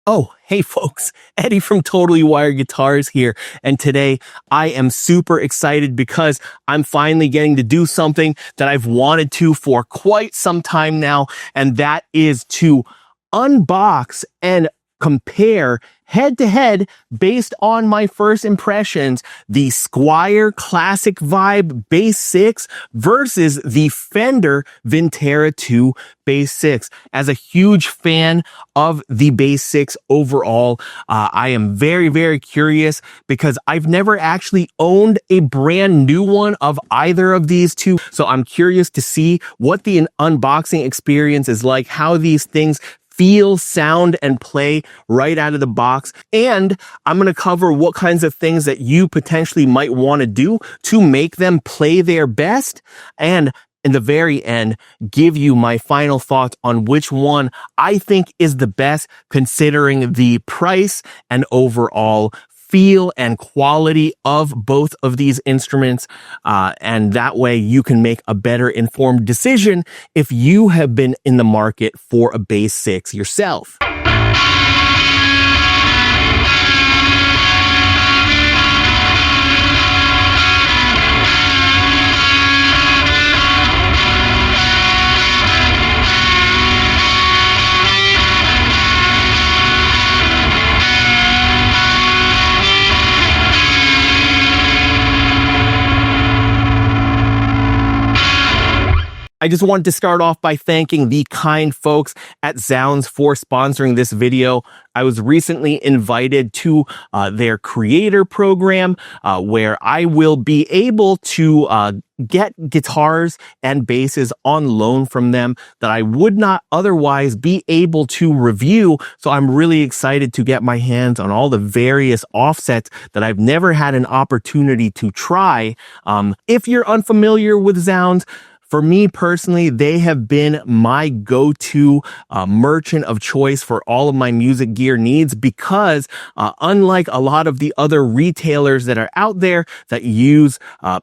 Oh, hey folks, Eddie from Totally Wired Guitars here. And today I am super excited because I'm finally getting to do something that I've wanted to for quite some time now. And that is to unbox and compare head to head based on my first impressions, the Squier Classic Vibe Bass 6 versus the Fender Vintera II Bass 6. As a huge fan of the Bass 6 overall, I am very, very curious because I've never actually owned a brand new one of either of these two. So I'm curious to see what the unboxing experience is like, how these things feel, sound, and play right out of the box. And I'm going to cover what kinds of things that you potentially might want to do to make them play their best. And in the very end, give you my final thoughts on which one I think is the best considering the price and overall feel and quality of both of these instruments. And that way you can make a better informed decision if you have been in the market for a Bass 6 yourself. I just wanted to start off by thanking the kind folks at Zzounds for sponsoring this video. I was recently invited to their creator program where I will be able to get guitars and basses on loan from them that I would not otherwise be able to review. So I'm really excited to get my hands on all the various offsets that I've never had an opportunity to try. If you're unfamiliar with Zzounds, for me personally, they have been my go-to merchant of choice for all of my music gear needs because unlike a lot of the other retailers that are out there that use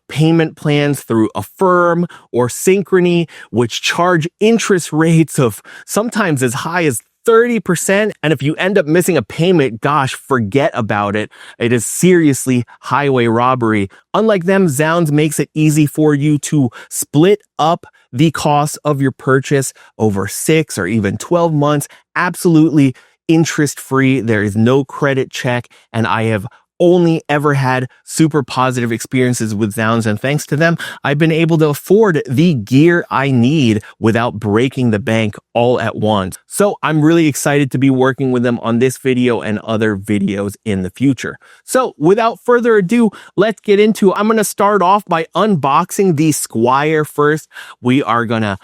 payment plans through Affirm or Synchrony, which charge interest rates of sometimes as high as 30%. And if you end up missing a payment, gosh, forget about it. It is seriously highway robbery. Unlike them, Zzounds makes it easy for you to split up the cost of your purchase over 6 or even 12 months. Absolutely interest-free. There is no credit check. And I have only ever had super positive experiences with Zzounds, and thanks to them, I've been able to afford the gear I need without breaking the bank all at once. So I'm really excited to be working with them on this video and other videos in the future. So without further ado, let's get into it. I'm going to start off by unboxing the Squier first. We are going to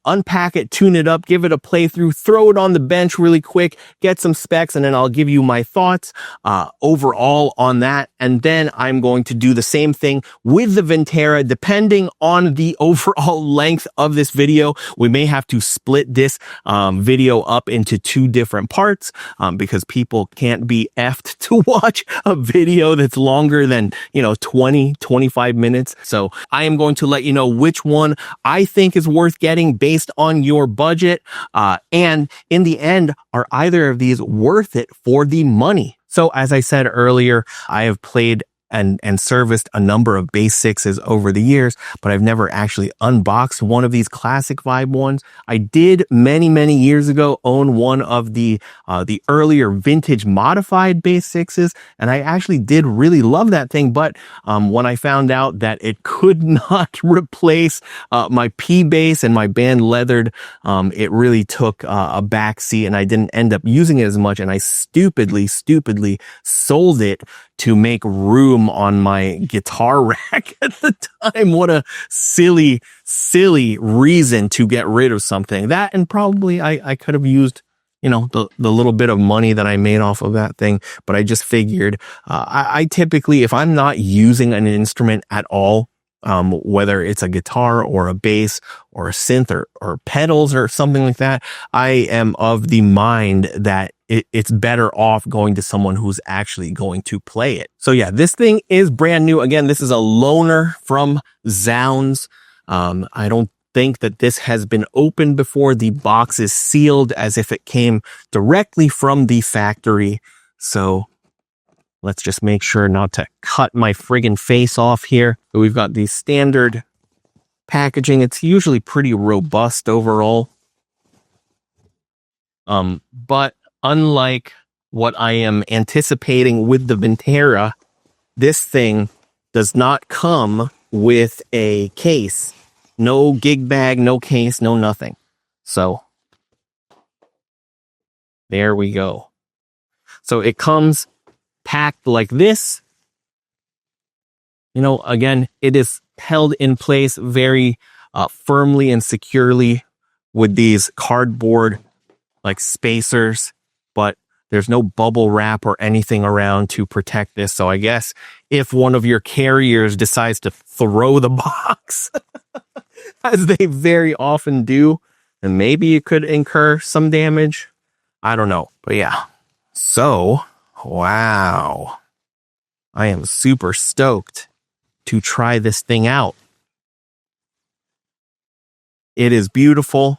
unpack it, tune it up, give it a playthrough, throw it on the bench really quick, get some specs, and then I'll give you my thoughts overall on that. And then I'm going to do the same thing with the Vintera. Depending on the overall length of this video, we may have to split this video up into 2 different parts because people can't be effed to watch a video that's longer than 20-25 minutes. So I am going to let you know which one I think is worth getting based on your budget, and in the end, are either of these worth it for the money? So as I said earlier, I have played and serviced a number of Bass 6s over the years, but I've never actually unboxed one of these classic vibe ones. I did many years ago own one of the earlier vintage modified Bass 6s, and I actually did really love that thing. But when I found out that it could not replace my P bass and my band leathered, it really took a backseat, and I didn't end up using it as much. And I stupidly sold it to make room on my guitar rack at the time. What a silly reason to get rid of something. That, and probably I could have used, the little bit of money that I made off of that thing. But I just figured, I typically, if I'm not using an instrument at all, whether it's a guitar or a bass or a synth or pedals or something like that, I am of the mind that it's better off going to someone who's actually going to play it. So yeah, this thing is brand new. Again, this is a loaner from Zzounds. I don't think that this has been opened before. The box is sealed as if it came directly from the factory. So let's just make sure not to cut my friggin' face off here. So we've got the standard packaging. It's usually pretty robust overall. But unlike what I am anticipating with the Vintera, this thing does not come with a case. No gig bag, no case, no nothing. So there we go. So it comes packed like this. You know, again, it is held in place very firmly and securely with these cardboard like spacers, but there's no bubble wrap or anything around to protect this. So I guess if one of your carriers decides to throw the box, as they very often do, then maybe it could incur some damage. I don't know. But yeah. So, wow. I am super stoked to try this thing out. It is beautiful.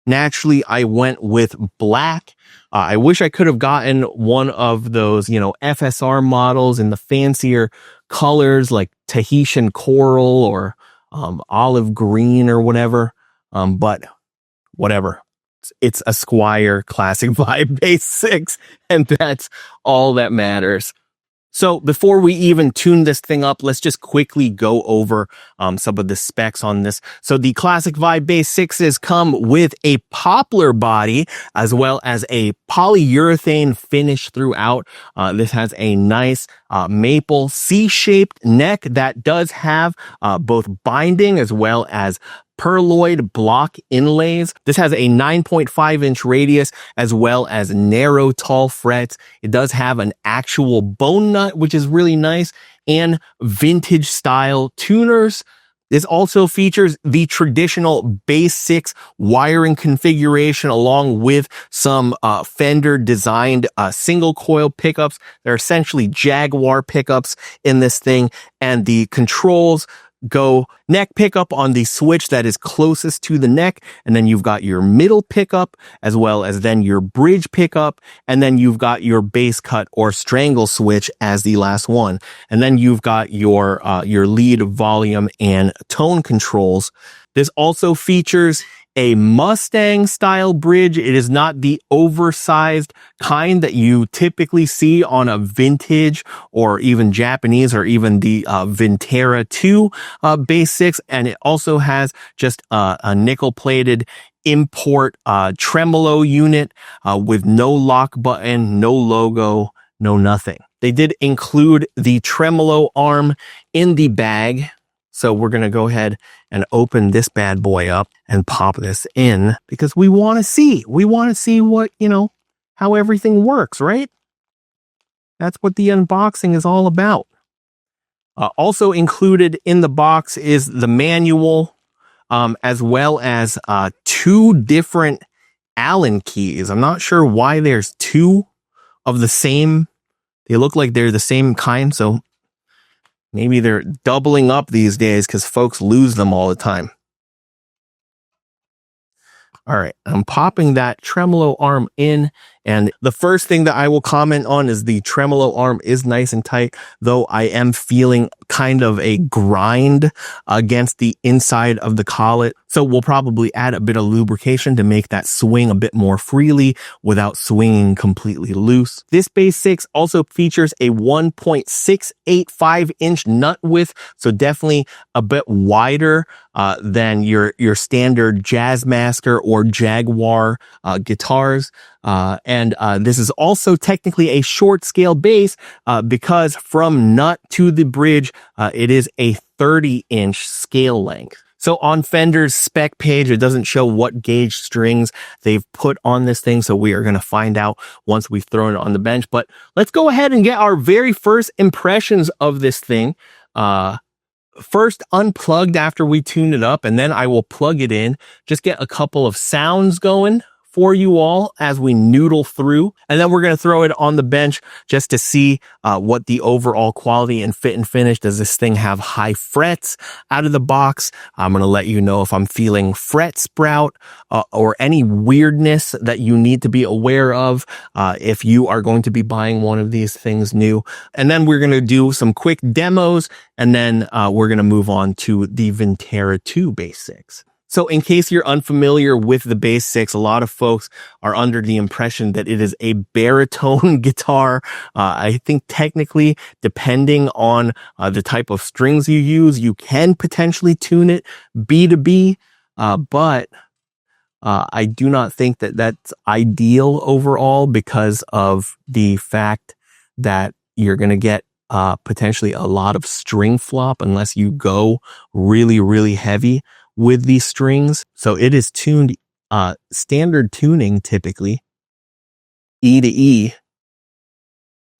Naturally, I went with black. I wish I could have gotten one of those, you know, FSR models in the fancier colors like Tahitian coral or olive green or whatever. But whatever. It's a Squier Classic Vibe Bass 6, and that's all that matters. So before we even tune this thing up, let's just quickly go over some of the specs on this. So the Classic Vibe Bass 6s come with a poplar body as well as a polyurethane finish throughout. This has a nice maple C-shaped neck that does have both binding as well as perloid block inlays. This has a 9.5-inch radius as well as narrow tall frets. It does have an actual bone nut, which is really nice, and vintage style tuners. This also features the traditional Bass 6 wiring configuration along with some Fender designed single coil pickups. They're essentially Jaguar pickups in this thing, and the controls go neck pickup on the switch that is closest to the neck, and then you've got your middle pickup as well as then your bridge pickup, and then you've got your bass cut or strangle switch as the last one, and then you've got your lead volume and tone controls. This also features a Mustang style bridge. It is not the oversized kind that you typically see on a vintage or even Japanese or even the Vintera II Bass 6. And it also has just a nickel plated import tremolo unit with no lock button, no logo, no nothing. They did include the tremolo arm in the bag. So we're going to go ahead and open this bad boy up and pop this in because we want to see what, you know, how everything works, right? That's what the unboxing is all about. Also included in the box is the manual, as well as 2 different Allen keys. I'm not sure why there's 2 of the same. They look like they're the same kind, so maybe they're doubling up these days because folks lose them all the time. All right, I'm popping that tremolo arm in, and the first thing that I will comment on is the tremolo arm is nice and tight, though I am feeling kind of a grind against the inside of the collet. So we'll probably add a bit of lubrication to make that swing a bit more freely without swinging completely loose. This Bass 6 also features a 1.685-inch nut width, so definitely a bit wider than your standard Jazzmaster or Jaguar guitars. And this is also technically a short scale bass because from nut to the bridge, it is a 30-inch scale length. So on Fender's spec page, it doesn't show what gauge strings they've put on this thing. So we are going to find out once we've thrown it on the bench. But let's go ahead and get our very first impressions of this thing. First unplugged after we tune it up, and then I will plug it in, just get a couple of sounds going for you all as we noodle through. And then we're going to throw it on the bench just to see what the overall quality and fit and finish. Does this thing have high frets out of the box? I'm going to let you know if I'm feeling fret sprout or any weirdness that you need to be aware of if you are going to be buying one of these things new. And then we're going to do some quick demos, and then we're going to move on to the Vintera II Bass 6. So in case you're unfamiliar with the Bass 6, a lot of folks are under the impression that it is a baritone guitar. I think technically, depending on the type of strings you use, you can potentially tune it B to B, but I do not think that that's ideal overall because of the fact that you're going to get potentially a lot of string flop unless you go really, really heavy with these strings. So it is tuned standard tuning, typically E to E.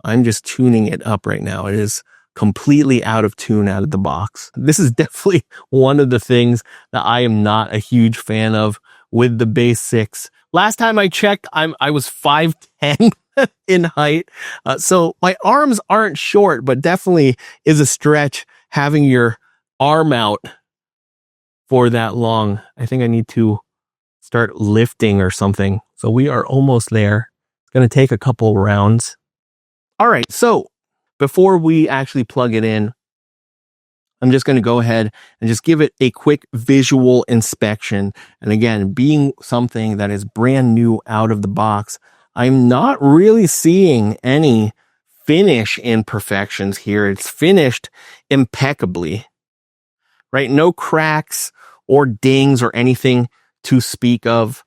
I'm just tuning it up right now. It is completely out of tune out of the box. This is definitely one of the things that I am not a huge fan of with the Bass 6. Last time I checked, I was 5'10" in height. So my arms aren't short, but definitely is a stretch having your arm out for that long. I think I need to start lifting or something. So we are almost there. It's going to take a couple rounds. All right. So before we actually plug it in, I'm just going to go ahead and just give it a quick visual inspection. And again, being something that is brand new out of the box, I'm not really seeing any finish imperfections here. It's finished impeccably, right? No cracks or dings or anything to speak of.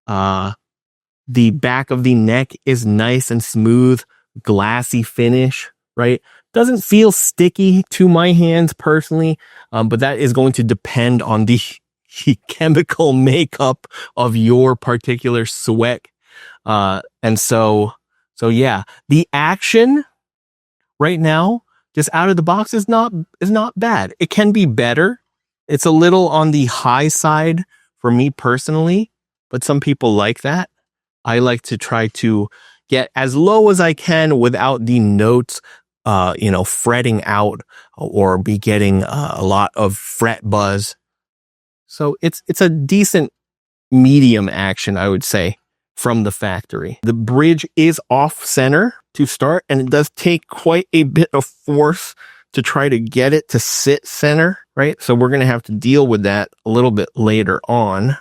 The back of the neck is nice and smooth, glassy finish, right? Doesn't feel sticky to my hands personally, but that is going to depend on the chemical makeup of your particular sweat. And so yeah, the action right now, just out of the box, is not bad. It can be better. It's a little on the high side for me personally, but some people like that. I like to try to get as low as I can without the notes fretting out or be getting a lot of fret buzz. So it's a decent medium action, I would say, from the factory. The bridge is off center to start, and it does take quite a bit of force to try to get it to sit center, right? So we're going to have to deal with that a little bit later on.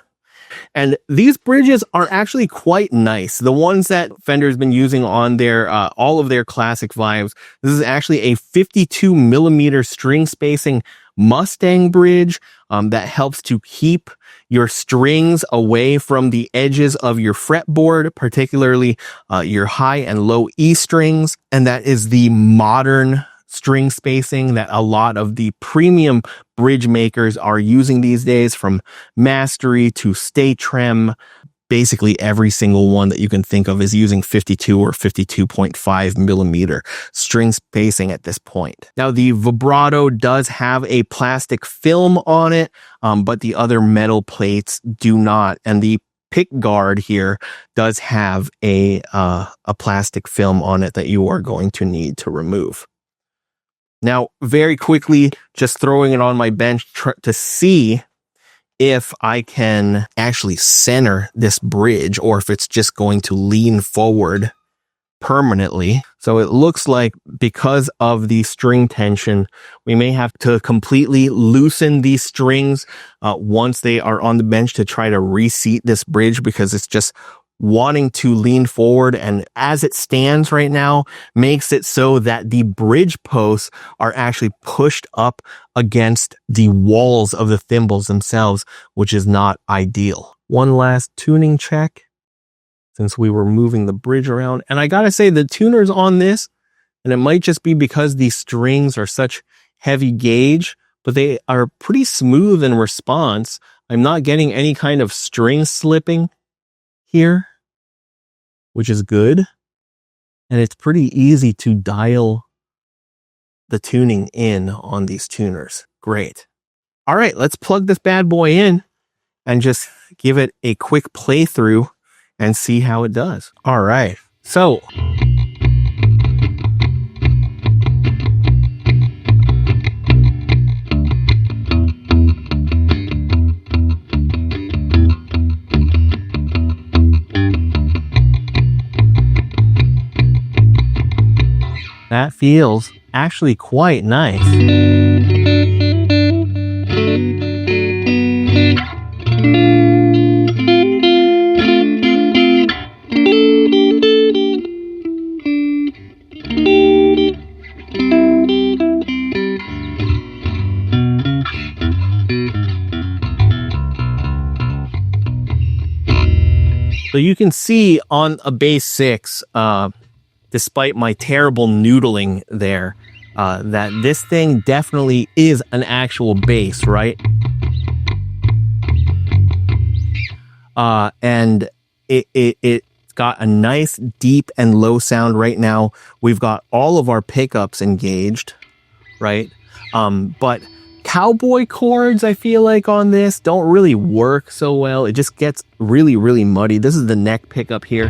And these bridges are actually quite nice. The ones that Fender's been using on their all of their classic vibes. This is actually a 52 millimeter string spacing Mustang bridge that helps to keep your strings away from the edges of your fretboard, particularly your high and low E strings. And that is the modern string spacing that a lot of the premium bridge makers are using these days, from Mastery to Stay Trem. Basically every single one that you can think of is using 52 or 52.5 millimeter string spacing at this point. Now, the Vibrato does have a plastic film on it, but the other metal plates do not. And the pick guard here does have a plastic film on it that you are going to need to remove. Now, very quickly, just throwing it on my bench to see if I can actually center this bridge or if it's just going to lean forward permanently. So it looks like because of the string tension, we may have to completely loosen these strings once they are on the bench to try to reseat this bridge, because it's just wanting to lean forward, and as it stands right now makes it so that the bridge posts are actually pushed up against the walls of the thimbles themselves, which is not ideal. One last tuning check since we were moving the bridge around, and I gotta say the tuners on this, and it might just be because these strings are such heavy gauge, but they are pretty smooth in response. I'm not getting any kind of string slipping here, which is good. And it's pretty easy to dial the tuning in on these tuners. Great. All right, let's plug this bad boy in and just give it a quick playthrough and see how it does. All right. So that feels actually quite nice. So you can see on a bass 6, despite my terrible noodling there, that this thing definitely is an actual bass, right? And it's got a nice deep and low sound right now. We've got all of our pickups engaged, right? But cowboy chords, I feel like on this don't really work so well. It just gets really, really muddy. This is the neck pickup here.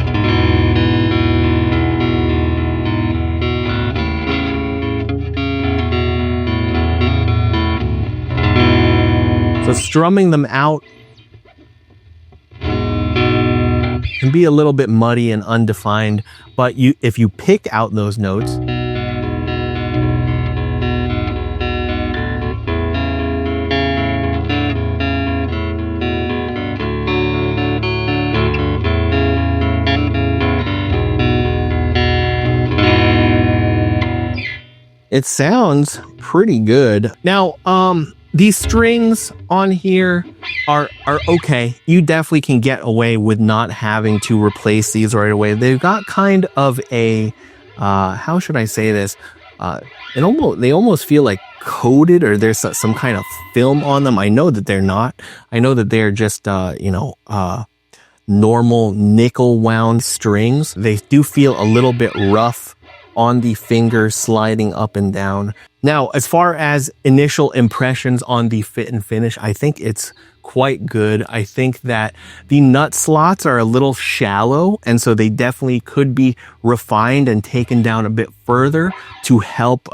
So strumming them out can be a little bit muddy and undefined, but if you pick out those notes, it sounds pretty good. Now, these strings on here are okay. You definitely can get away with not having to replace these right away. They've got kind of a, how should I say this? They almost feel like coated, or there's some kind of film on them. I know that they're not. I know that they're just, normal nickel wound strings. They do feel a little bit rough on the fingers sliding up and down. Now, as far as initial impressions on the fit and finish, I think it's quite good. I think that the nut slots are a little shallow, and so they definitely could be refined and taken down a bit further to help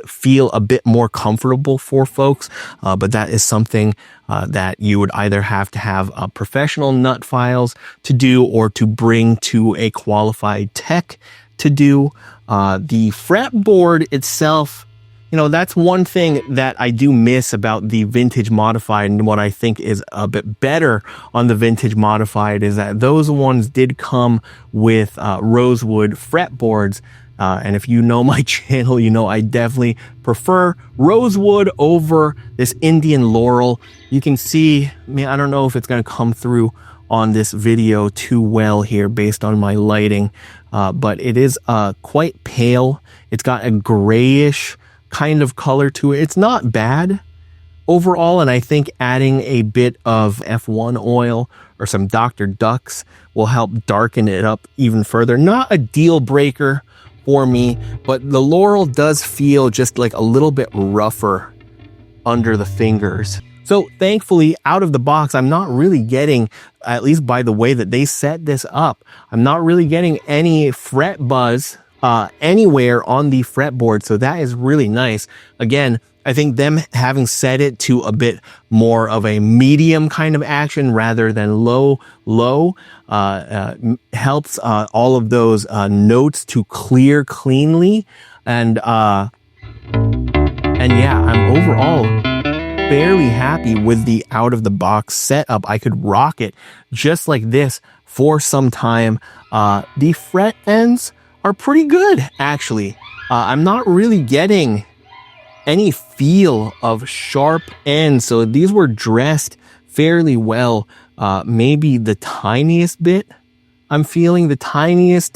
feel a bit more comfortable for folks. But that is something that you would either have to have professional nut files to do, or to bring to a qualified tech to do. The fretboard itself, that's one thing that I do miss about the vintage modified, and what I think is a bit better on the vintage modified is that those ones did come with rosewood fretboards. And if you know my channel, I definitely prefer rosewood over this Indian laurel. You can see, I don't know if it's going to come through on this video too well here based on my lighting, but it is quite pale. It's got a grayish kind of color to it. It's not bad overall, and I think adding a bit of F1 oil or some Dr. Ducks will help darken it up even further. Not a deal breaker for me, but the laurel does feel just like a little bit rougher under the fingers. So thankfully, out of the box, I'm not really getting, at least by the way that they set this up, I'm not really getting any fret buzz anywhere on the fretboard. So that is really nice. Again, I think them having set it to a bit more of a medium kind of action rather than low, helps all of those notes to clear cleanly. And yeah, I'm overall fairly happy with the out of the box setup. I could rock it just like this for some time. The fret ends are pretty good, actually. I'm not really getting any feel of sharp ends, so these were dressed fairly well. Maybe the tiniest bit, I'm feeling the tiniest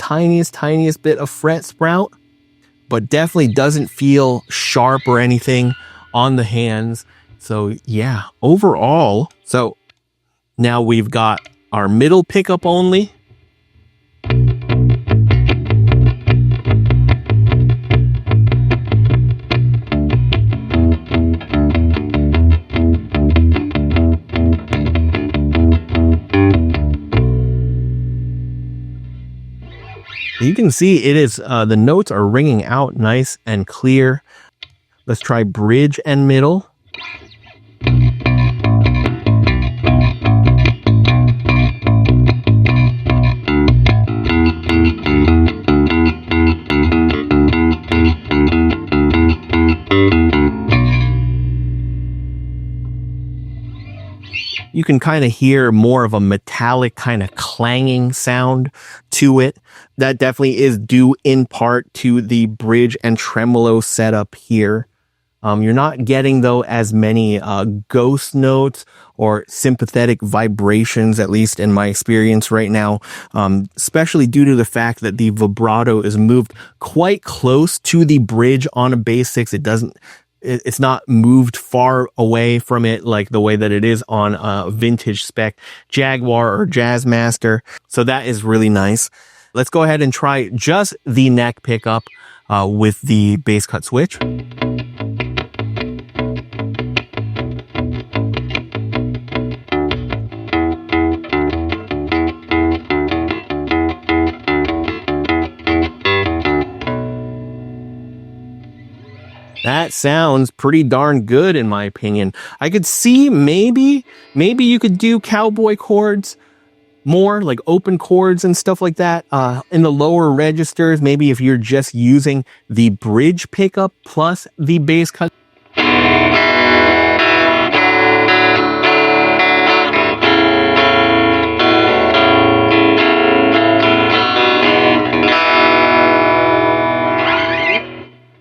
bit of fret sprout, but definitely doesn't feel sharp or anything on the hands. So yeah, overall, so now we've got our middle pickup only. You can see it is, the notes are ringing out nice and clear. Let's try bridge and middle. You can kind of hear more of a metallic kind of clanging sound to it. That definitely is due in part to the bridge and tremolo setup here. You're not getting, though, as many ghost notes or sympathetic vibrations, at least in my experience right now, especially due to the fact that the vibrato is moved quite close to the bridge on a bass 6. It's not moved far away from it like the way that it is on a vintage spec Jaguar or Jazzmaster. So that is really nice. Let's go ahead and try just the neck pickup with the bass cut switch. That sounds pretty darn good in my opinion. I could see maybe you could do cowboy chords more, like open chords and stuff like that in the lower registers. Maybe if you're just using the bridge pickup plus the bass cut.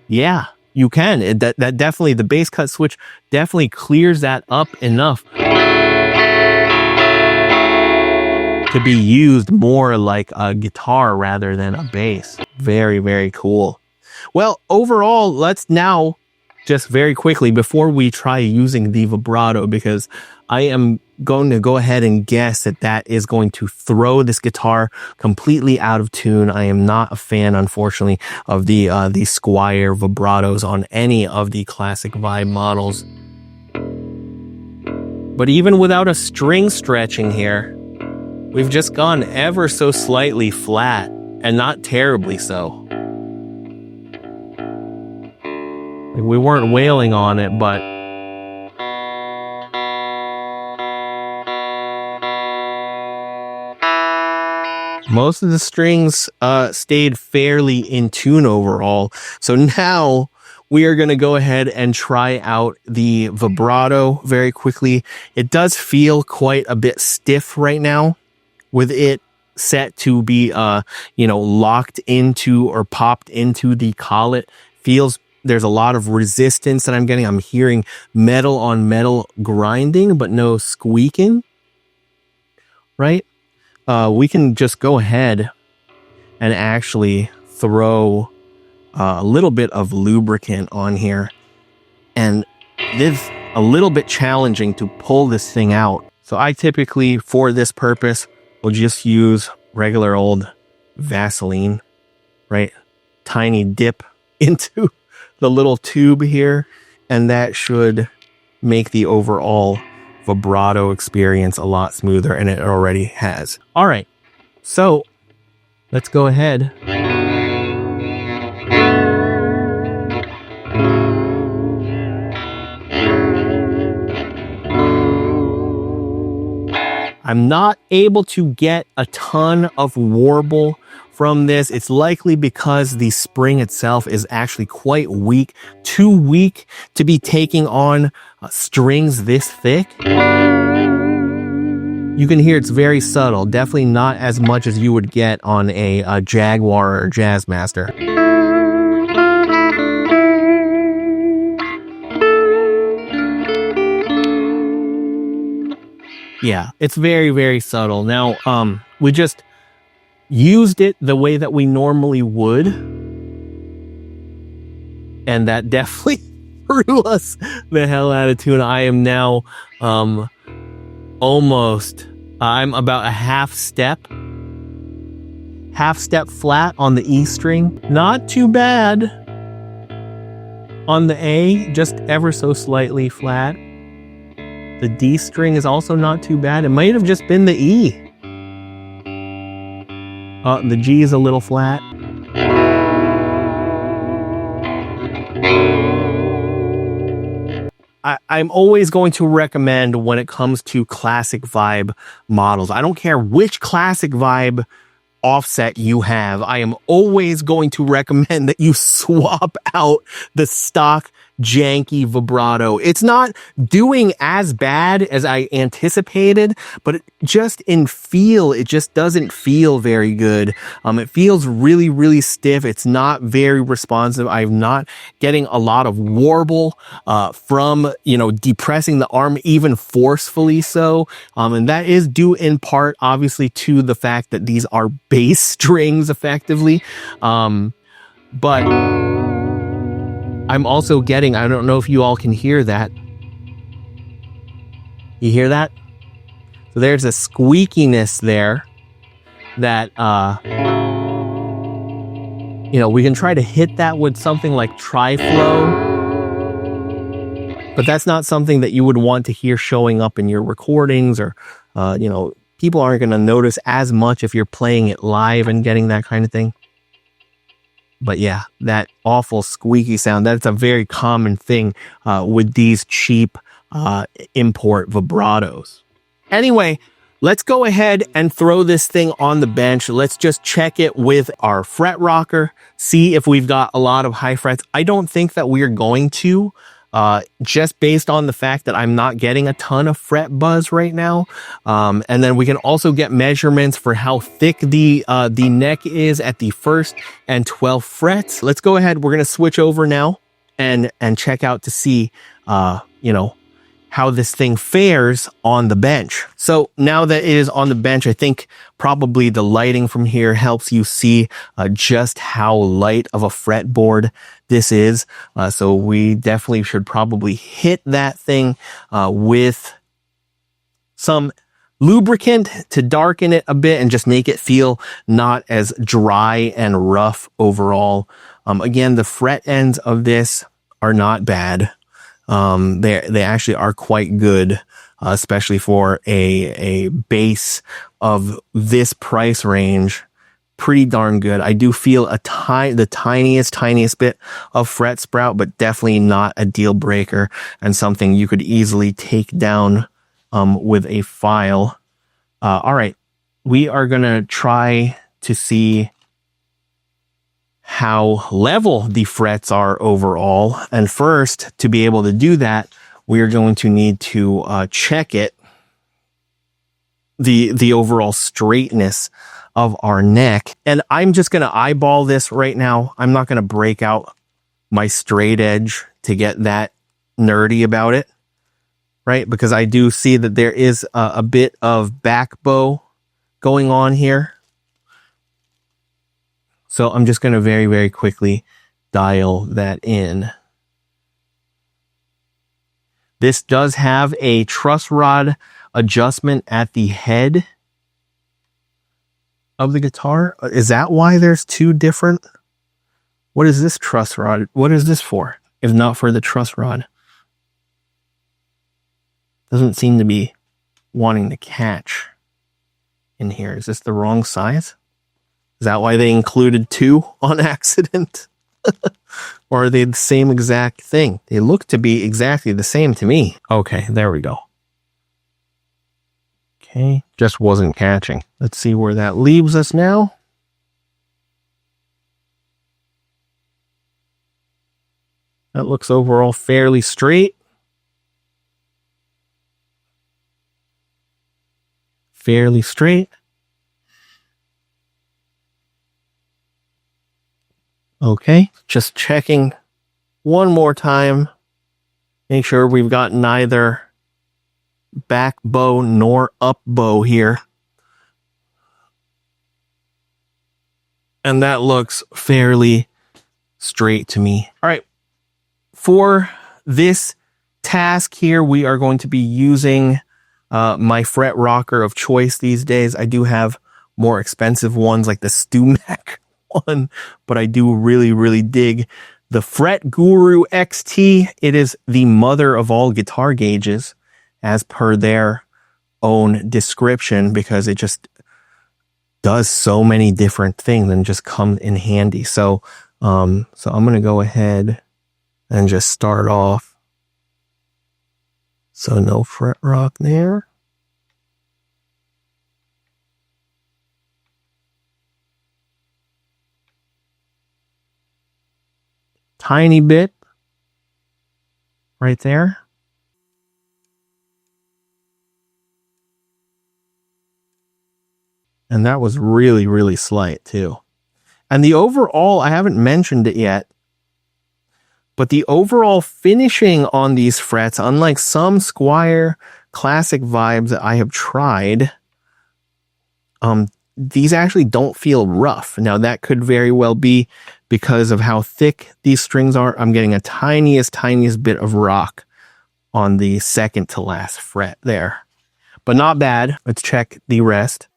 Yeah. You can. That definitely, the bass cut switch definitely clears that up enough to be used more like a guitar rather than a bass. Very, very cool. Well, overall, let's now just very quickly, before we try using the vibrato, because I am going to go ahead and guess that that is going to throw this guitar completely out of tune. I am not a fan, unfortunately, of the Squier vibratos on any of the classic Vibe models. But even without a string stretching here, we've just gone ever so slightly flat, and not terribly so. Like, we weren't wailing on it, but most of the strings stayed fairly in tune overall. So now we are going to go ahead and try out the vibrato very quickly. It does feel quite a bit stiff right now with it set to be, locked into or popped into the collet. There's a lot of resistance that I'm getting. I'm hearing metal on metal grinding, but no squeaking, right? We can just go ahead and actually throw a little bit of lubricant on here. And it's a little bit challenging to pull this thing out. So I typically, for this purpose, will just use regular old Vaseline, right? Tiny dip into the little tube here, and that should make the overall vibrato experience a lot smoother, and it already has. All right, so let's go ahead. I'm not able to get a ton of warble from this. It's likely because the spring itself is actually quite weak, too weak to be taking on strings this thick. You can hear it's very subtle, definitely not as much as you would get on a Jaguar or Jazzmaster. Yeah, it's very, very subtle. Now, we just used it the way that we normally would, and that definitely threw us the hell out of tune. I am now I'm about a half step flat on the E string. Not too bad on the A, just ever so slightly flat. The D string is also not too bad. It might have just been the E. The G is a little flat. I'm always going to recommend when it comes to classic vibe models. I don't care which classic vibe offset you have. I am always going to recommend that you swap out the stock janky vibrato. It's not doing as bad as I anticipated, but it just in feel, it just doesn't feel very good. It feels really, really stiff. It's not very responsive. I'm not getting a lot of warble from, you know, depressing the arm even forcefully so. And that is due in part, obviously, to the fact that these are bass strings effectively. But I'm also getting, I don't know if you all can hear that. You hear that? So there's a squeakiness there that, you know, we can try to hit that with something like tri-flow, but that's not something that you would want to hear showing up in your recordings, or, you know, people aren't going to notice as much if you're playing it live and getting that kind of thing. But yeah, that awful squeaky sound, that's a very common thing with these cheap import vibratos. Anyway, let's go ahead and throw this thing on the bench. Let's just check it with our fret rocker, see if we've got a lot of high frets. I don't think that we're going to, just based on the fact that I'm not getting a ton of fret buzz right now. And then we can also get measurements for how thick the neck is at the 1st and 12th frets. Let's go ahead. We're going to switch over now and check out to see, you know, how this thing fares on the bench. So now that it is on the bench, I think probably the lighting from here helps you see just how light of a fretboard this is. So we definitely should probably hit that thing with some lubricant to darken it a bit and just make it feel not as dry and rough overall. Again, the fret ends of this are not bad. They actually are quite good, especially for a bass of this price range. Pretty darn good. I do feel the tiniest bit of fret sprout, but definitely not a deal breaker and something you could easily take down with a file. All right, we are gonna try to see how level the frets are overall. And first, to be able to do that, we are going to need to check the overall straightness of our neck. And I'm just going to eyeball this right now. I'm not going to break out my straight edge to get that nerdy about it, right? Because I do see that there is a bit of back bow going on here. So I'm just going to very, very quickly dial that in. This does have a truss rod adjustment at the head of the guitar. Is that why there's two different? What is this truss rod? What is this for? If not for the truss rod. Doesn't seem to be wanting to catch in here. Is this the wrong size? Is that why they included two on accident? Or are they the same exact thing? They look to be exactly the same to me. Okay, there we go. Okay, just wasn't catching. Let's see where that leaves us now. That looks overall fairly straight. Fairly straight. Okay, just checking one more time. Make sure we've got neither back bow nor up bow here. And that looks fairly straight to me. All right, for this task here, we are going to be using my fret rocker of choice these days. I do have more expensive ones like the Stumac one, but I do really, really dig the Fret Guru XT. It is the mother of all guitar gauges as per their own description, because it just does so many different things and just come in handy. So I'm going to go ahead and just start off. So no fret rock there. Tiny bit right there. And that was really, really slight too. And the overall, I haven't mentioned it yet, but the overall finishing on these frets, unlike some Squier classic vibes that I have tried, these actually don't feel rough. Now that could very well be because of how thick these strings are. I'm getting a tiniest bit of rock on the second to last fret there, but not bad. Let's check the rest.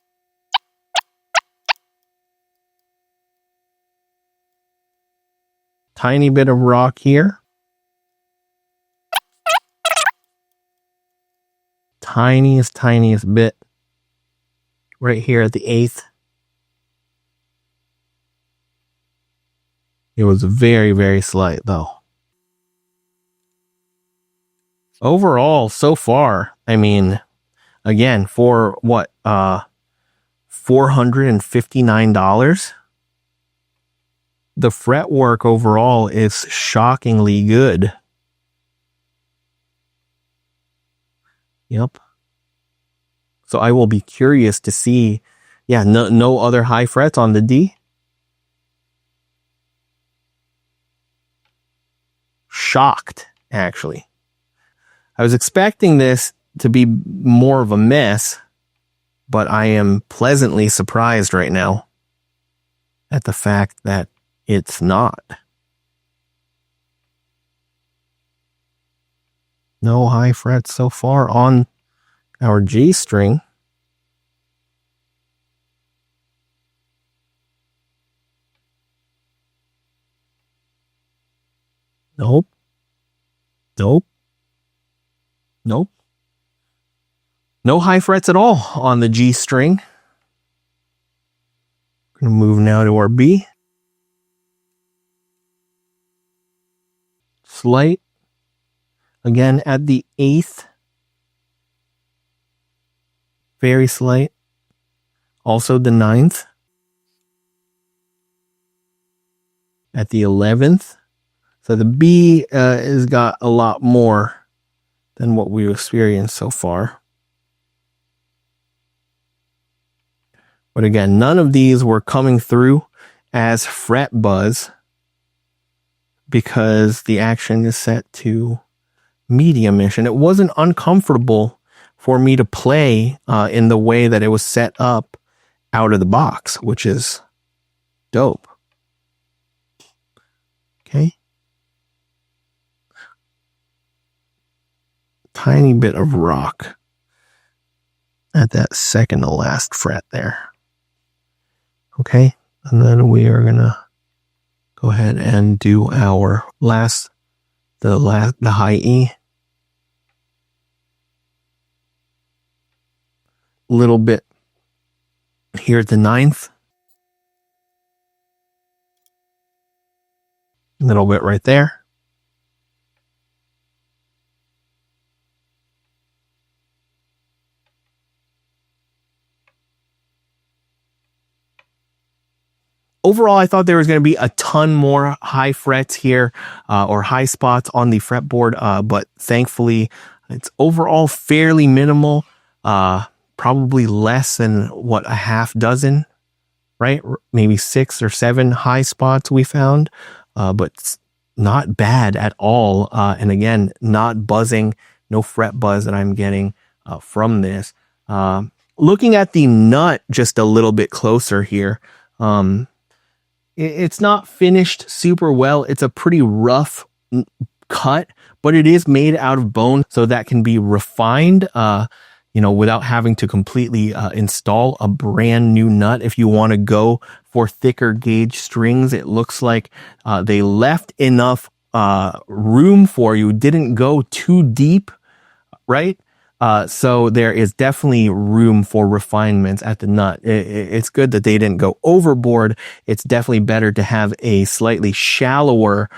Tiny bit of rock here. Tiniest bit right here at the 8th. It was very, very slight though. Overall, so far, I mean, again, for what, $459, the fretwork overall is shockingly good. Yep. So I will be curious to see, yeah, no other high frets on the D. Shocked, actually. I was expecting this to be more of a mess, but I am pleasantly surprised right now at the fact that it's not. No high frets so far on our G string. Nope. Nope. Nope. No high frets at all on the G string. Going to move now to our B. Slight. Again at the 8th. Very slight. Also the 9th. At the 11th. So the B has got a lot more than what we've experienced so far. But again, none of these were coming through as fret buzz because the action is set to medium-ish. And it wasn't uncomfortable for me to play in the way that it was set up out of the box, which is dope. Okay. Tiny bit of rock at that second to last fret there. Okay, and then we are gonna go ahead and do our the high E. Little bit here at the 9th. Little bit right there. Overall, I thought there was going to be a ton more high frets here or high spots on the fretboard, but thankfully it's overall fairly minimal, probably less than what, a half dozen, right? Maybe 6 or 7 high spots we found, but not bad at all. And again, not buzzing, no fret buzz that I'm getting from this. Looking at the nut just a little bit closer here, it's not finished super well. It's a pretty rough cut, but it is made out of bone, so that can be refined, without having to completely install a brand new nut. If you want to go for thicker gauge strings, it looks like they left enough room for you, didn't go too deep, right? So there is definitely room for refinements at the nut. It's good that they didn't go overboard. It's definitely better to have a slightly shallower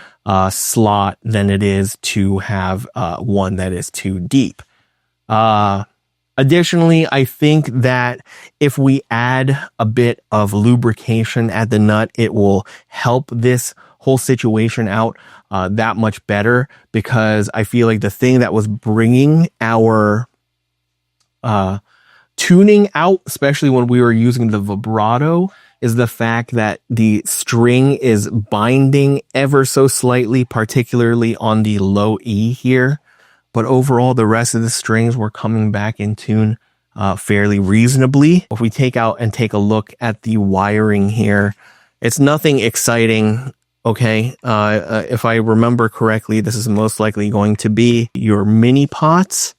slot than it is to have one that is too deep. Additionally, I think that if we add a bit of lubrication at the nut, it will help this whole situation out that much better, because I feel like the thing that was bringing our tuning out, especially when we were using the vibrato, is the fact that the string is binding ever so slightly, particularly on the low E here. But overall, the rest of the strings were coming back in tune fairly reasonably. If we take out and take a look at the wiring here, it's nothing exciting. Okay, if I remember correctly, this is most likely going to be your mini pots.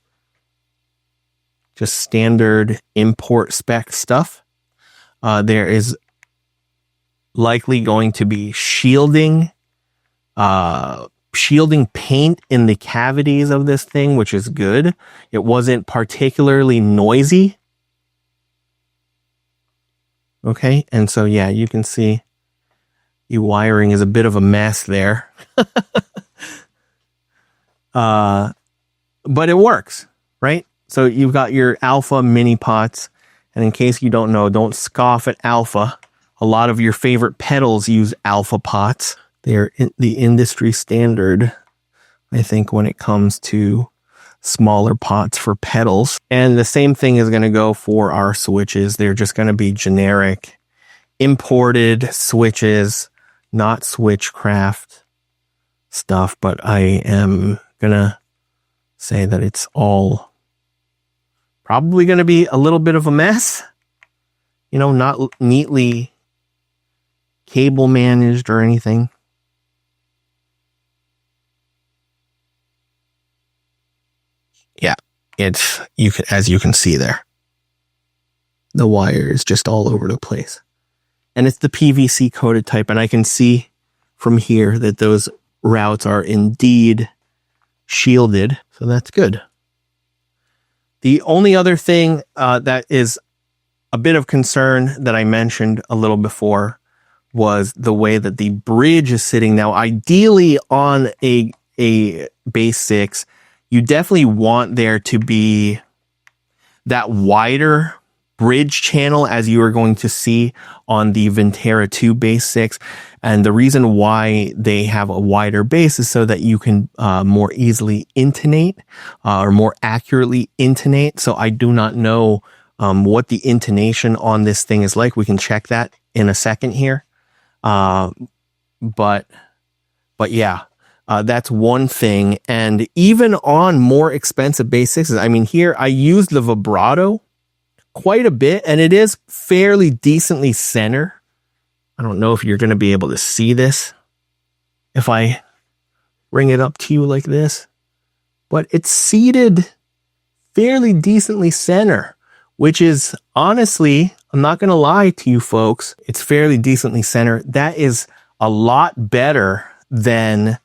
Just standard import spec stuff. There is likely going to be shielding paint in the cavities of this thing, which is good. It wasn't particularly noisy. Okay, and so yeah, you can see the wiring is a bit of a mess there. But it works, right? So you've got your Alpha mini pots, and in case you don't know, don't scoff at Alpha. A lot of your favorite pedals use Alpha pots. They're the industry standard, I think, when it comes to smaller pots for pedals. And the same thing is going to go for our switches. They're just going to be generic imported switches, not Switchcraft stuff, but I am going to say that it's all probably going to be a little bit of a mess, you know, not neatly cable managed or anything. Yeah, it's, as you can see there, the wire is just all over the place. And it's the PVC coated type, and I can see from here that those routes are indeed shielded, so that's good. The only other thing that is a bit of concern that I mentioned a little before was the way that the bridge is sitting now. Ideally on a bass 6, you definitely want there to be that wider bridge channel, as you are going to see on the Vintera II bass 6. And the reason why they have a wider bass is so that you can more easily intonate or more accurately intonate. So I do not know what the intonation on this thing is like. We can check that in a second here. But yeah, that's one thing. And even on more expensive bass 6s, I mean, here I use the vibrato quite a bit, and it is fairly decently center. I don't know if you're going to be able to see this if I bring it up to you like this, but it's seated fairly decently center, which is honestly, I'm not going to lie to you folks, it's fairly decently center. That is a lot better than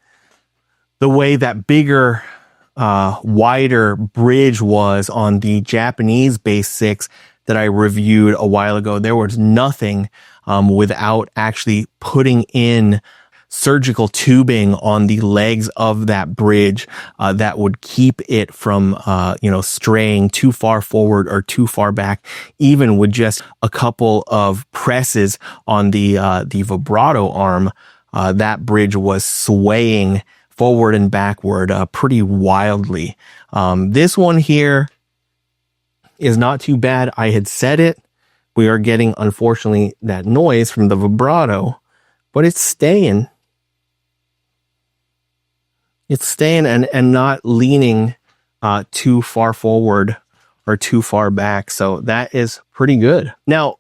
the way that bigger, wider bridge was on the Japanese bass 6 that I reviewed a while ago. There was nothing without actually putting in surgical tubing on the legs of that bridge that would keep it from straying too far forward or too far back. Even with just a couple of presses on the vibrato arm, that bridge was swaying forward and backward pretty wildly. This one here is not too bad. I had said it. We are getting, unfortunately, that noise from the vibrato, but it's staying. It's staying and not leaning too far forward or too far back. So that is pretty good. Now,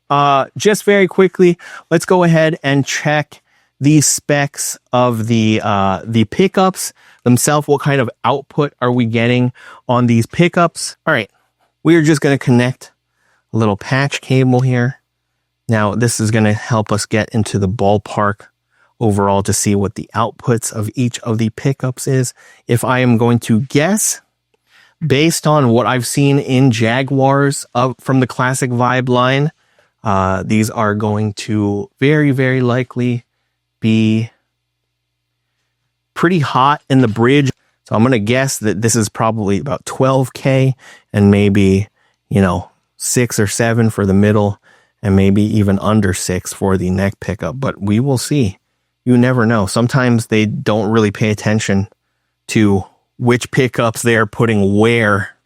just very quickly, let's go ahead and check the specs of the pickups themselves. What kind of output are we getting on these pickups? All right, we are just going to connect a little patch cable here. Now, this is going to help us get into the ballpark overall to see what the outputs of each of the pickups is. If I am going to guess, based on what I've seen in Jaguars from the classic Vibe line, these are going to very, very likely be pretty hot in the bridge. So I'm going to guess that this is probably about 12K and maybe, 6 or 7 for the middle and maybe even under 6 for the neck pickup. But we will see. You never know. Sometimes they don't really pay attention to which pickups they're putting where,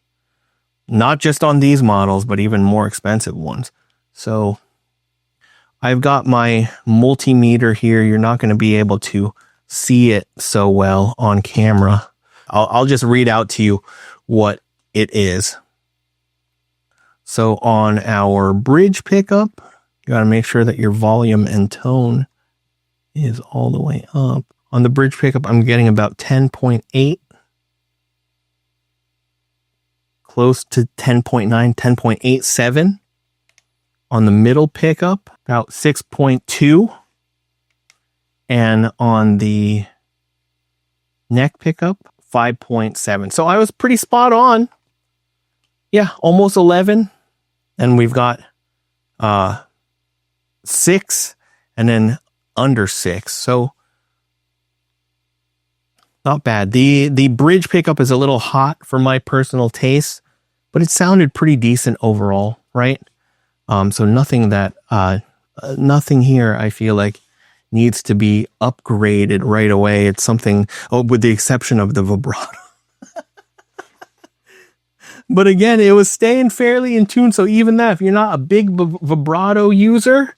not just on these models, but even more expensive ones. So I've got my multimeter here. You're not going to be able to see it so well on camera. I'll just read out to you what it is. So on our bridge pickup, you got to make sure that your volume and tone is all the way up. On the bridge pickup, I'm getting about 10.8. Close to 10.9, 10.87. On the middle pickup, about 6.2. And on the neck pickup, 5.7. So I was pretty spot on. Yeah, almost 11. And we've got 6 and then under 6. So not bad. The bridge pickup is a little hot for my personal taste, but it sounded pretty decent overall, right? So nothing here I feel like needs to be upgraded right away. It's something, with the exception of the vibrato. But again, it was staying fairly in tune. So even that, if you're not a big vibrato user,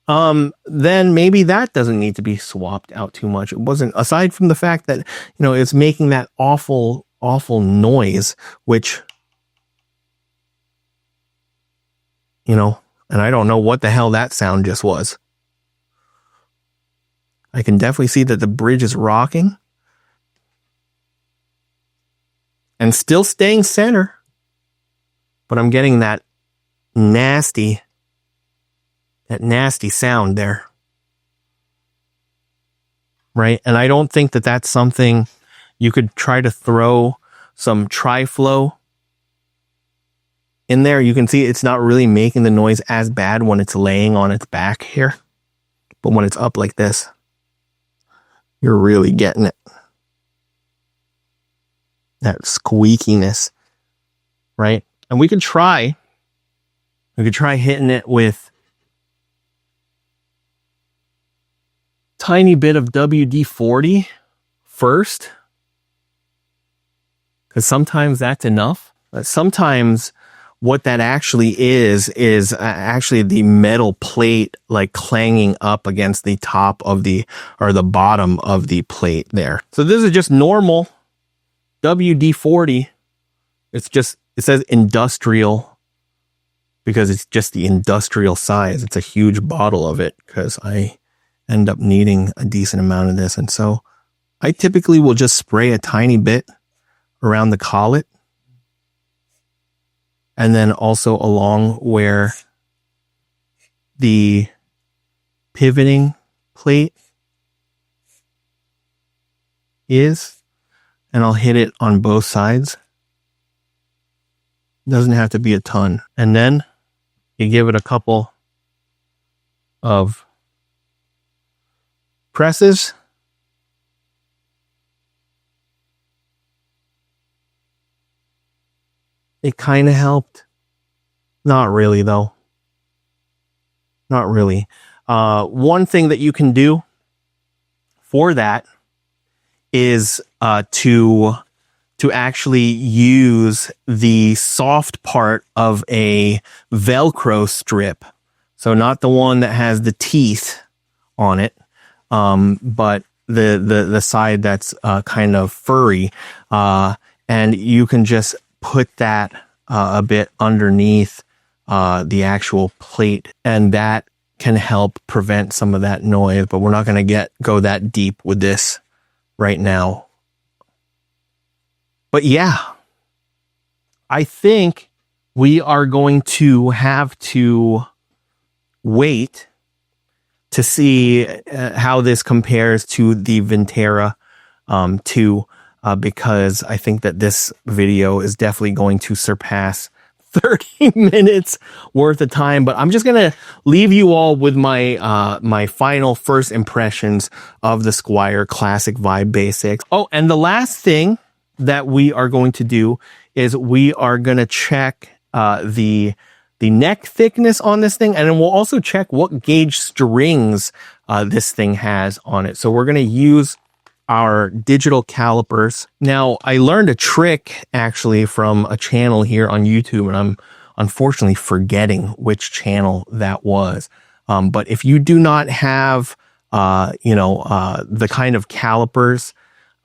then maybe that doesn't need to be swapped out too much. It wasn't, aside from the fact that, it's making that awful, awful noise, which, and I don't know what the hell that sound just was. I can definitely see that the bridge is rocking. And still staying center. But I'm getting that nasty sound there. Right? And I don't think that that's something you could try to throw some tri-flow in there. You can see it's not really making the noise as bad when it's laying on its back here. But when it's up like this, you're really getting it. That squeakiness, right? And we could try hitting it with tiny bit of WD-40 first, because sometimes that's enough. But sometimes what that actually is actually the metal plate like clanging up against the top of the bottom of the plate there. So this is just normal WD-40. It says industrial because it's just the industrial size. It's a huge bottle of it because I end up needing a decent amount of this. And so I typically will just spray a tiny bit around the collet and then also along where the pivoting plate is. And I'll hit it on both sides. Doesn't have to be a ton. And then you give it a couple of presses. It kind of helped. Not really, though. Not really. One thing that you can do for that is to actually use the soft part of a Velcro strip. So not the one that has the teeth on it, but the side that's kind of furry. And you can just put that a bit underneath the actual plate, and that can help prevent some of that noise. But we're not going to go that deep with this right now. But yeah, I think we are going to have to wait to see how this compares to the Vintera II. because I think that this video is definitely going to surpass 30 minutes worth of time. But I'm just going to leave you all with my my final first impressions of the Squier Classic Vibe Basics. Oh, and the last thing that we are going to do is we are going to check the neck thickness on this thing, and then we'll also check what gauge strings this thing has on it. So we're going to use our digital calipers. Now, I learned a trick actually from a channel here on YouTube, and I'm unfortunately forgetting which channel that was. But if you do not have, the kind of calipers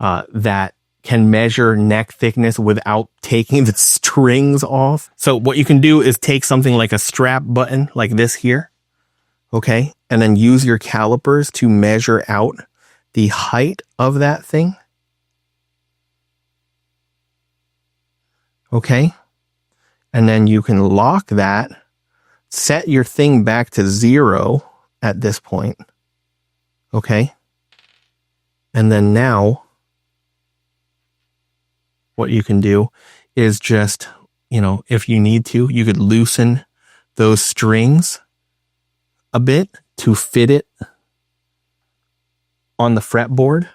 that can measure neck thickness without taking the strings off. So what you can do is take something like a strap button like this here, okay? And then use your calipers to measure out the height of that thing. Okay? And then you can lock that, set your thing back to 0 at this point. Okay? And then now what you can do is just, if you need to, you could loosen those strings a bit to fit it on the fretboard.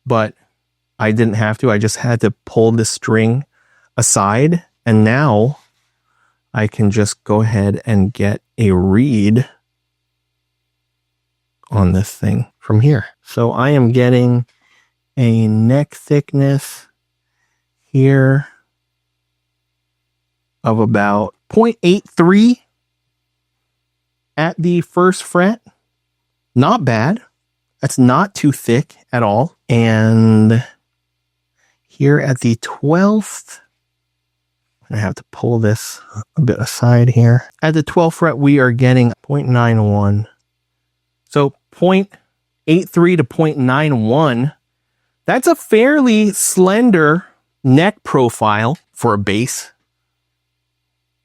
But I didn't have to. I just had to pull the string aside. And now I can just go ahead and get a read on this thing from here. So I am getting a neck thickness here of about 0.83 at the first fret. Not bad. That's not too thick at all. And here at the 12th, I have to pull this a bit aside here. At the 12th fret, we are getting 0.91. So 0.83 to 0.91. That's a fairly slender neck profile for a bass.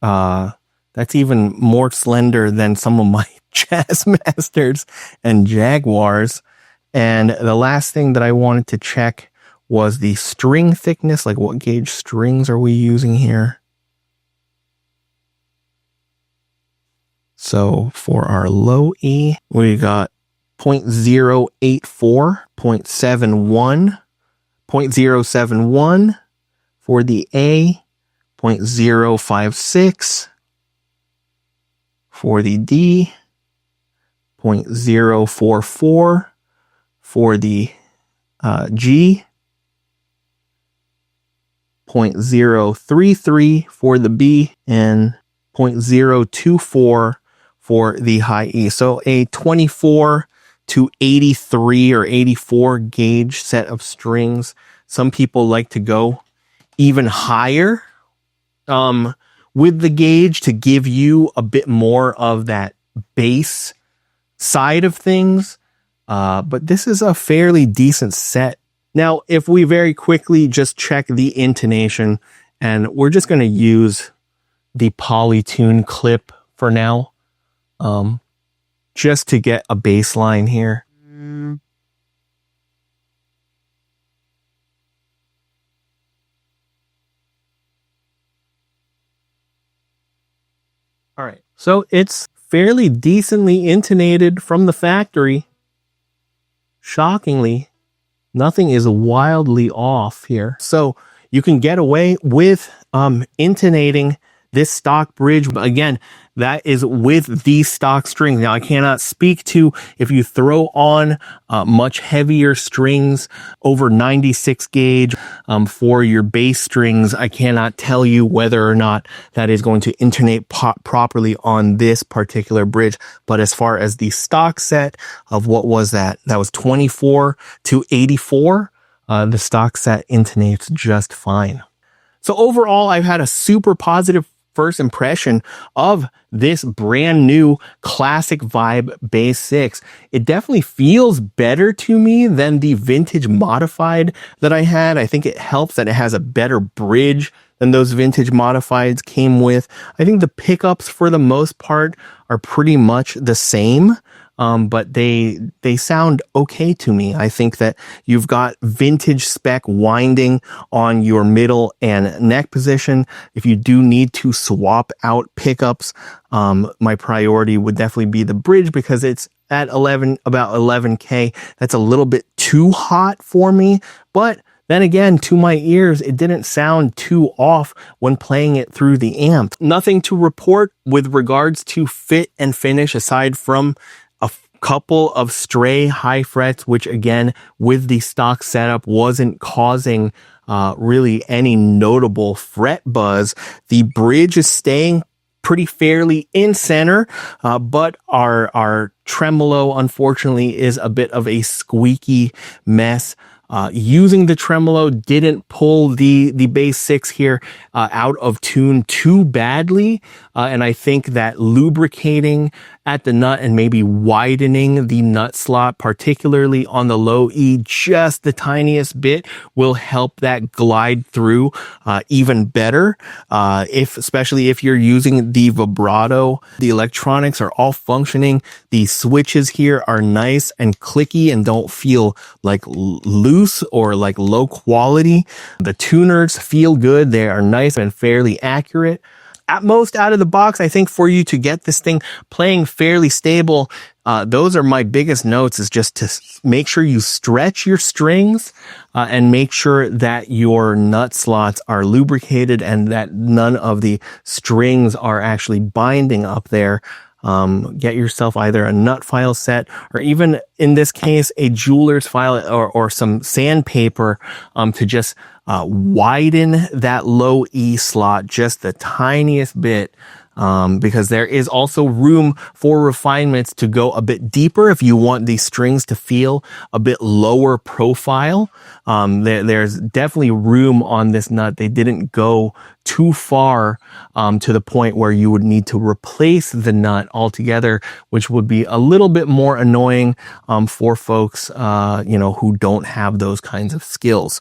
That's even more slender than some of my Jazzmasters and Jaguars. And the last thing that I wanted to check was the string thickness, like what gauge strings are we using here? So for our low E, we got 0.084, 0.71, 0.071 for the A, 0.056 for the D, 0.044 for the G, 0.033 for the B, and 0.024 for the high E. So a 24 to 83 or 84 gauge set of strings. Some people like to go even higher with the gauge to give you a bit more of that bass side of things. But this is a fairly decent set. Now, if we very quickly just check the intonation, and we're just going to use the Polytune clip for now, just to get a bass line here. All right, so it's fairly decently intonated from the factory. Shockingly, nothing is wildly off here. So you can get away with intonating this stock bridge. But again, that is with these stock strings. Now, I cannot speak to if you throw on much heavier strings over 96 gauge for your bass strings. I cannot tell you whether or not that is going to intonate properly on this particular bridge. But as far as the stock set of what was that? That was 24 to 84. The stock set intonates just fine. So overall, I've had a super positive first impression of this brand new Classic Vibe Bass 6. It definitely feels better to me than the vintage modified that I had. I think it helps that it has a better bridge than those vintage modifieds came with. I think the pickups for the most part are pretty much the same. but they sound okay to me. I think that you've got vintage spec winding on your middle and neck position. If you do need to swap out pickups, my priority would definitely be the bridge, because it's at about 11K. That's a little bit too hot for me, but then again, to my ears, it didn't sound too off when playing it through the amp. Nothing to report with regards to fit and finish, aside from a couple of stray high frets, which again, with the stock setup, wasn't causing really any notable fret buzz. The bridge is staying pretty fairly in center, but our tremolo, unfortunately, is a bit of a squeaky mess. Using the tremolo didn't pull the bass 6 here out of tune too badly, and I think that lubricating at the nut and maybe widening the nut slot, particularly on the low E, just the tiniest bit, will help that glide through even better. Especially if you're using the vibrato, the electronics are all functioning. The switches here are nice and clicky and don't feel like loose or like low quality. The tuners feel good. They are nice and fairly accurate. At most, out of the box, I think for you to get this thing playing fairly stable, those are my biggest notes, is just to make sure you stretch your strings and make sure that your nut slots are lubricated and that none of the strings are actually binding up there. Get yourself either a nut file set, or even in this case, a jeweler's file or some sandpaper to just widen that low E slot just the tiniest bit, because there is also room for refinements to go a bit deeper if you want these strings to feel a bit lower profile. There's definitely room on this nut. They didn't go too far to the point where you would need to replace the nut altogether, which would be a little bit more annoying for folks who don't have those kinds of skills.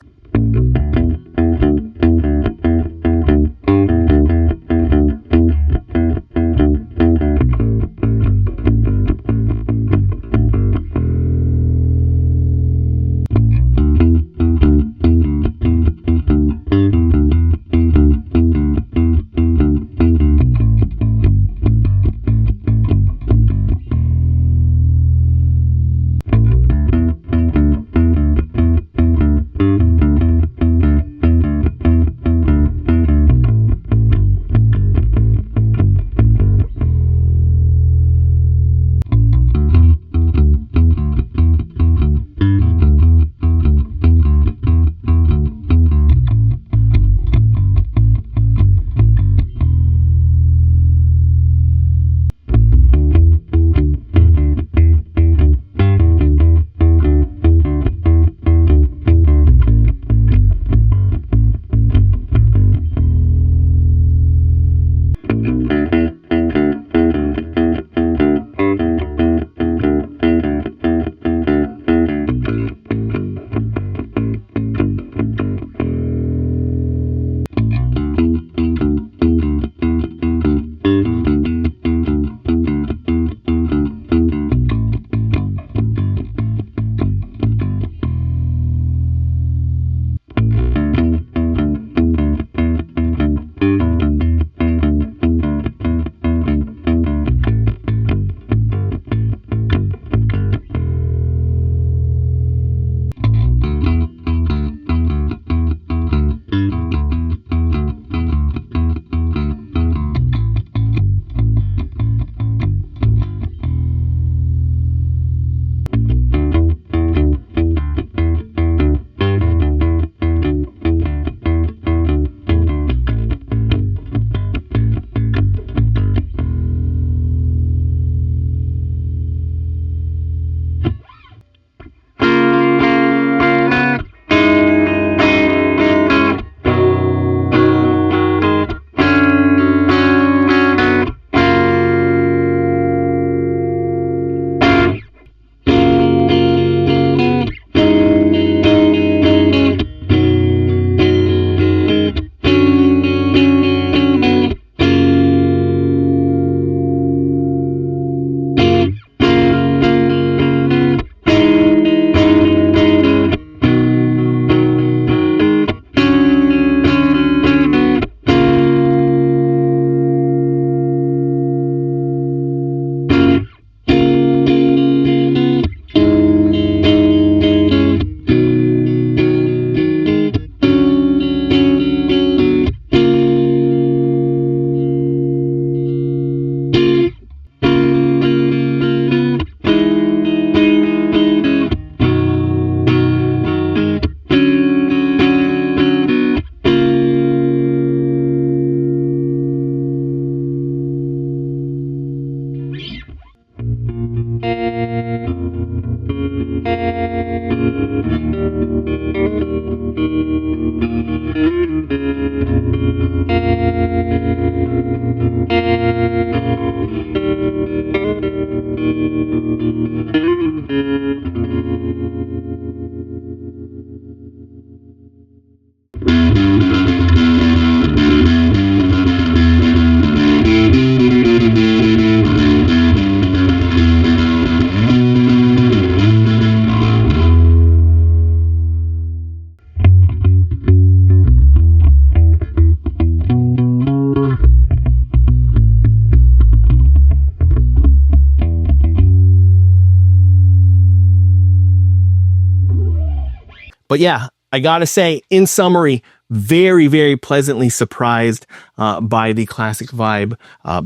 But yeah, I gotta say, in summary, very, very pleasantly surprised by the Classic Vibe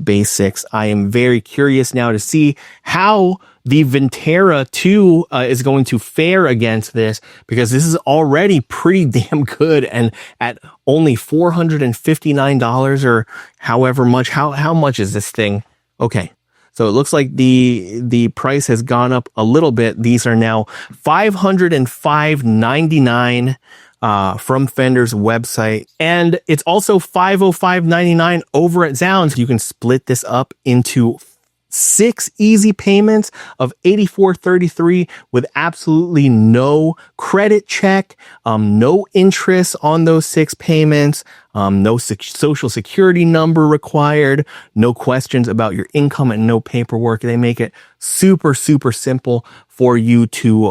Bass 6. I am very curious now to see how the Vintera II is going to fare against this, because this is already pretty damn good, and at only $459 or however much. How much is this thing? Okay. So it looks like the price has gone up a little bit. These are now $505.99 from Fender's website. And it's also $505.99 over at Zzounds. You can split this up into 6 easy payments of $84.33 with absolutely no credit check, no interest on those 6 payments, no social security number required, no questions about your income, and no paperwork. They make it super, super simple for you to,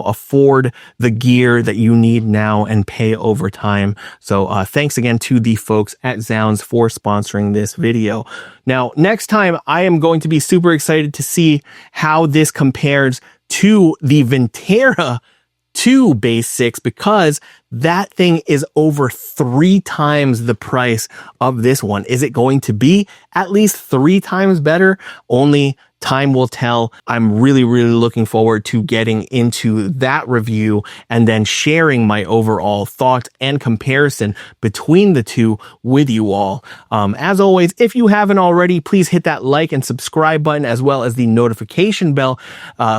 afford the gear that you need now and pay over time. So thanks again to the folks at Zzounds for sponsoring this video. Now, next time, I am going to be super excited to see how this compares to the Vintera II Bass 6, because that thing is over 3 times the price of this one. Is it going to be at least 3 times better? Only time will tell. I'm really, really looking forward to getting into that review and then sharing my overall thoughts and comparison between the two with you all. As always, if you haven't already, please hit that like and subscribe button, as well as the notification bell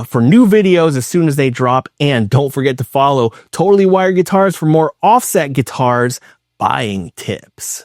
for new videos as soon as they drop. And don't forget to follow Totally Wired Guitars for more offset guitars buying tips.